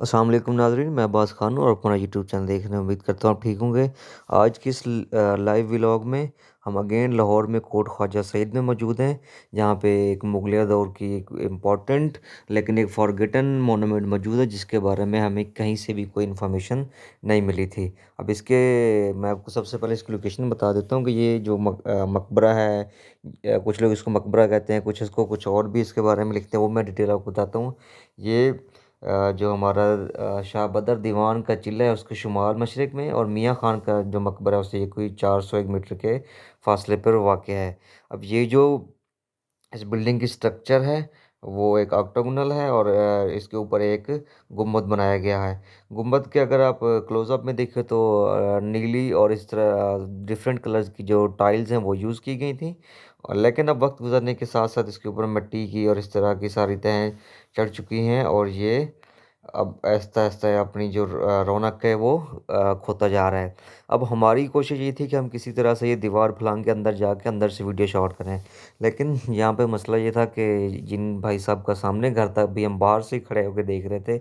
अस्सलाम वालेकुम नाज़रीन, मैं अब्बास खान हूँ और अपना यूट्यूब चैनल देख रहे हैं। उम्मीद करता हूँ आप ठीक होंगे। आज की इस लाइव व्लॉग में हम अगेन लाहौर में कोट ख्वाजा सईद में मौजूद हैं, जहाँ पे एक मुगलिया दौर की एक इम्पॉर्टेंट लेकिन एक फॉरगेटन मोनूमेंट मौजूद है, जिसके बारे में हमें कहीं से भी कोई इन्फॉर्मेशन नहीं मिली थी। अब इसके मैं आपको सबसे पहले इसकी लोकेशन बता देता हूँ कि ये जो मकबरा है, कुछ लोग इसको मकबरा कहते हैं, कुछ इसको कुछ और भी इसके बारे में लिखते हैं, वो मैं डिटेल आपको बताता हूँ। ये जो हमारा शाह बदर दीवान का चिल्ला है उसके शुमाल मशरक़ में, और मियाँ खान का जो मकबरा है उससे ये कोई 401 मीटर के फासले पर वाक़ है। अब ये जो इस बिल्डिंग की स्ट्रक्चर है वो एक ऑक्टागोनल है, और इसके ऊपर एक गुम्बद बनाया गया है। गुम्बद के अगर आप क्लोज़अप में देखें तो नीली और इस तरह डिफरेंट कलर्स की जो टाइल्स हैं वो यूज़ की गई थी, और लेकिन अब वक्त गुजरने के साथ साथ इसके ऊपर मिट्टी की और इस तरह की सारी तहें चढ़ चुकी हैं, और ये अब आहिस्ता आहिस्ता अपनी जो रौनक है वो खोता जा रहा है। अब हमारी कोशिश ये थी कि हम किसी तरह से ये दीवार फलांग के अंदर जाके अंदर से वीडियो शॉट करें, लेकिन यहाँ पे मसला ये था कि जिन भाई साहब का सामने घर था, अभी हम बाहर से ही खड़े होकर देख रहे थे,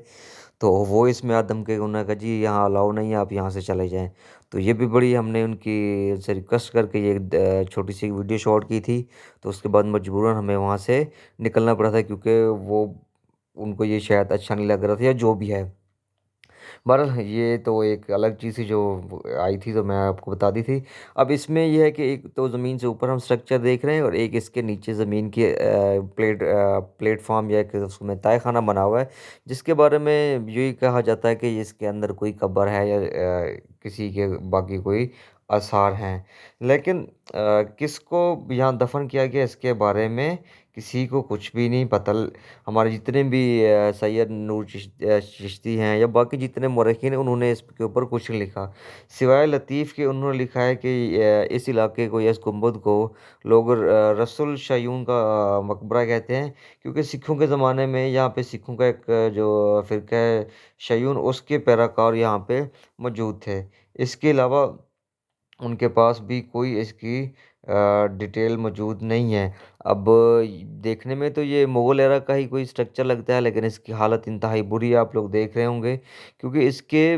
तो वो इसमें आदम के उन्होंने कहा जी यहाँ अलाउ नहीं है, आप यहाँ से चले जाएं। तो ये भी बड़ी हमने उनकी से रिक्वेस्ट करके ये छोटी सी वीडियो शॉट की थी। तो उसके बाद मजबूरन हमें वहाँ से निकलना पड़ा था, क्योंकि वो उनको ये शायद अच्छा नहीं लग रहा था या जो भी है। बहरहाल ये तो एक अलग चीज़ थी जो आई थी, तो मैं आपको बता दी थी। अब इसमें यह है कि एक तो ज़मीन से ऊपर हम स्ट्रक्चर देख रहे हैं, और एक इसके नीचे ज़मीन की प्लेटफॉर्म या एक उसमें तय खाना बना हुआ है, जिसके बारे में यही कहा जाता है कि इसके अंदर कोई कब्र है या किसी के बाकी कोई आसार हैं। लेकिन किसको यहाँ दफन किया गया इसके बारे में किसी को कुछ भी नहीं पता। हमारे जितने भी सैयद नूर चिश्ती हैं या बाकी जितने मौरख़ीन हैं, उन्होंने इसके ऊपर कुछ नहीं लिखा, सिवाय लतीफ़ के। उन्होंने लिखा है कि इस इलाके को या इस गुंबद को लोग रसूल शयून का मकबरा कहते हैं, क्योंकि सिखों के ज़माने में यहाँ पे सिखों का एक जो फ़िरका है शयून, उसके पैराकार यहाँ पे मौजूद थे। इसके अलावा उनके पास भी कोई इसकी डिटेल मौजूद नहीं है। अब देखने में तो ये मुग़ल एरा का ही कोई स्ट्रक्चर लगता है, लेकिन इसकी हालत इंतहाई बुरी है, आप लोग देख रहे होंगे, क्योंकि इसके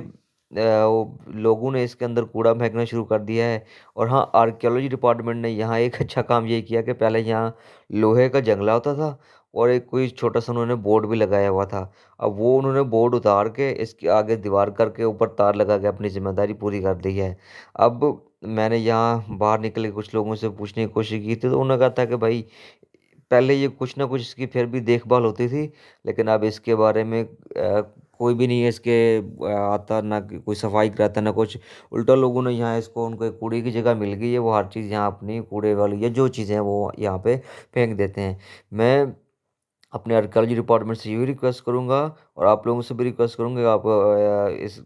लोगों ने इसके अंदर कूड़ा फेंकना शुरू कर दिया है। और हाँ, आर्कियोलॉजी डिपार्टमेंट ने यहाँ एक अच्छा काम ये किया कि पहले यहाँ लोहे का जंगला होता था, और एक कोई छोटा सा उन्होंने बोर्ड भी लगाया हुआ था। अब वो उन्होंने बोर्ड उतार के इसके आगे दीवार करके ऊपर तार लगा के अपनी ज़िम्मेदारी पूरी कर दी है। अब मैंने यहाँ बाहर निकल के कुछ लोगों से पूछने की कोशिश की थी, तो उन्होंने कहा था कि भाई पहले ये कुछ ना कुछ इसकी फिर भी देखभाल होती थी, लेकिन अब इसके बारे में कोई भी नहीं है इसके आता, ना कोई सफाई कराता, ना कुछ। उल्टा लोगों ने यहाँ इसको उनको एक कूड़े की जगह मिल गई है, वो हर चीज़ यहाँ अपनी कूड़े वाली या जो चीज़ें हैं वो यहाँ पे फेंक देते हैं। मैं अपने आर्कियोलॉजी डिपार्टमेंट से यही रिक्वेस्ट करूँगा, और आप लोगों से भी रिक्वेस्ट करूँगा, आप इस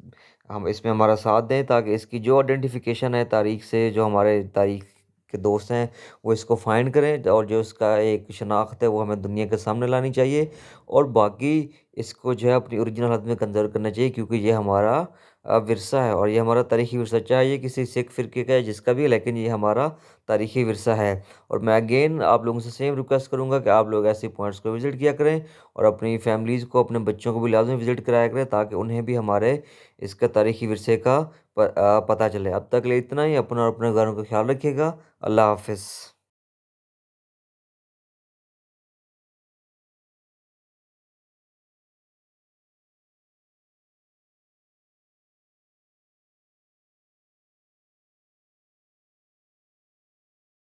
हम इसमें हमारा साथ दें, ताकि इसकी जो आइडेंटिफिकेशन है तारीख से, जो हमारे तारीख के दोस्त हैं वो इसको फाइंड करें, और जो इसका एक शनाख्त है वो हमें दुनिया के सामने लानी चाहिए। और बाकी इसको जो है अपनी ओरिजिनल हालत में कंजर्व करना चाहिए, क्योंकि ये हमारा विरसा है, और ये हमारा तारीखी विरसा, चाहे ये किसी सिख फ़िरके का है जिसका भी है, लेकिन ये हमारा तारीखी विरसा है। और मैं अगेन आप लोगों से सेम रिक्वेस्ट करूँगा कि आप लोग ऐसे पॉइंट्स को विज़िट किया करें, और अपनी फैमिलीज़ को, अपने बच्चों को भी लाज़मी विज़िट कराया करें, ताकि उन्हें भी हमारे इसका तारीखी विरसे का पता चले। अब तक के लिए इतना ही। अपना और अपने घरों का ख्याल रखिएगा। अल्लाह हाफ़िज़।